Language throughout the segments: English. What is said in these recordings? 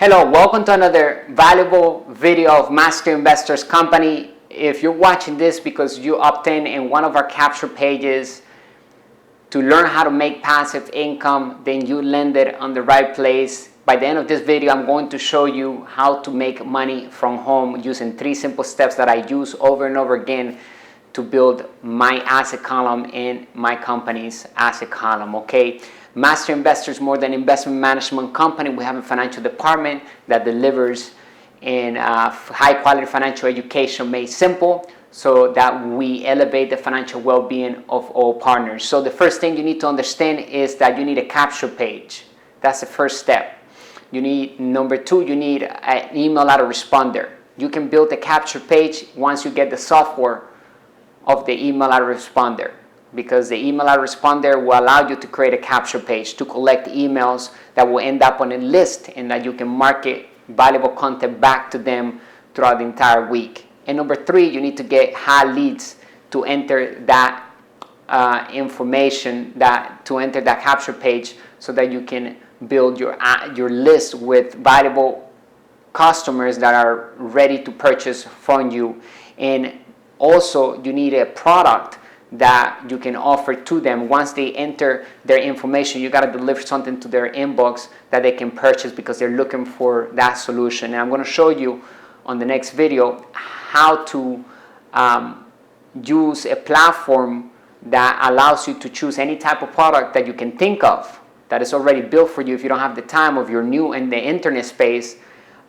Hello, welcome to another valuable video of Master Investors Company. If you're watching this because you obtained in one of our capture pages to learn how to make passive income, then you landed on the right place. By the end of this video, I'm going to show you how to make money from home using 3 simple steps that I use over and over again to build my asset column and my company's asset column, okay? Master Investors, more than investment management company. We have a financial department that delivers in high quality financial education made simple so that we elevate the financial well-being of all partners. So the first thing you need to understand is that you need a capture page. That's the first step. You need, number 2, you need an email autoresponder. You can build a capture page once you get the software of the email autoresponder, because the email autoresponder will allow you to create a capture page to collect emails that will end up on a list and that you can market valuable content back to them throughout the entire week. And number 3, you need to get high leads to enter that information, to enter that capture page so that you can build your list with valuable customers that are ready to purchase from you. And also, you need a product that you can offer to them. Once they enter their information, you got to deliver something to their inbox that they can purchase because they're looking for that solution. And I'm going to show you on the next video how to use a platform that allows you to choose any type of product that you can think of that is already built for you if you don't have the time, of you're new in the internet space,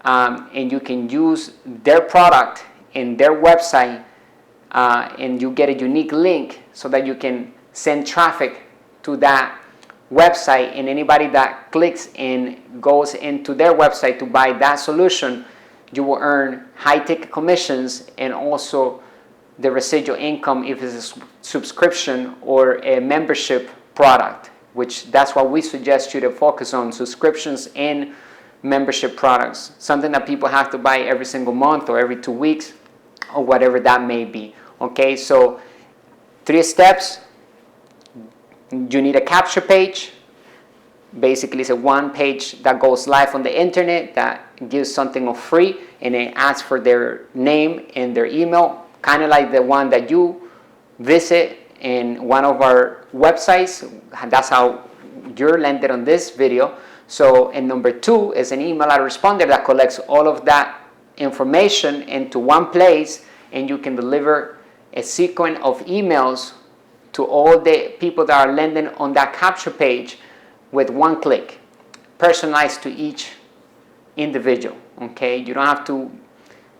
and you can use their product in their website. And you get a unique link so that you can send traffic to that website, and anybody that clicks and goes into their website to buy that solution, you will earn high ticket commissions and also the residual income if it's a subscription or a membership product, which that's what we suggest you to focus on: subscriptions and membership products, something that people have to buy every single month or every 2 weeks or whatever that may be. Okay, so 3 steps. You need a capture page. Basically, it's a one page that goes live on the internet that gives something for free, and it asks for their name and their email, kind of like the one that you visit in one of our websites. That's how you're landed on this video. So, and number 2 is an email autoresponder that collects all of that information into one place, and you can deliver a sequence of emails to all the people that are landing on that capture page with one click, personalized to each individual. Okay, you don't have to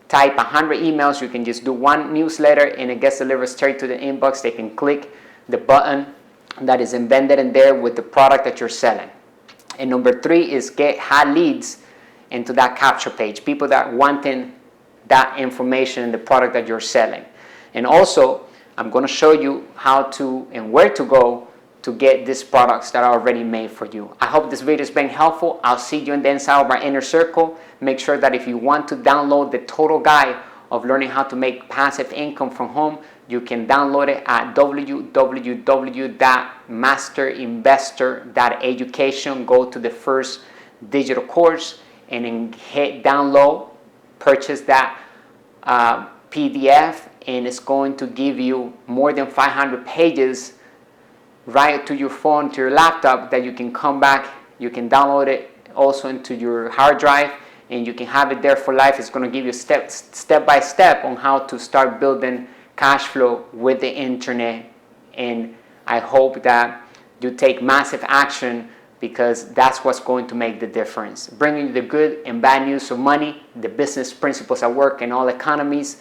type 100 emails. You can just do one newsletter and it gets delivered straight to the inbox. They can click the button that is embedded in there with the product that you're selling. And number 3 is get high leads into that capture page, people that wanting that information and the product that you're selling. And also, I'm going to show you how to and where to go to get these products that are already made for you. I hope this video has been helpful. I'll see you in the inside of our inner circle. Make sure that if you want to download the total guide of learning how to make passive income from home, you can download it at www.masterinvestor.education. Go to the first digital course and then hit download, purchase that PDF, and it's going to give you more than 500 pages right to your phone, to your laptop, that you can come back, you can download it also into your hard drive, and you can have it there for life. It's going to give you step by step on how to start building cash flow with the internet. And I hope that you take massive action, because that's what's going to make the difference. Bringing you the good and bad news of money, the business principles at work in all economies.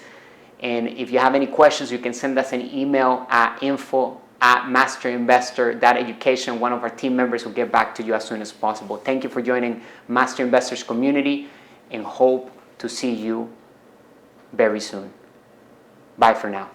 And if you have any questions, you can send us an email at info@masterinvestor.education. One of our team members will get back to you as soon as possible. Thank you for joining Master Investors community, and hope to see you very soon. Bye for now.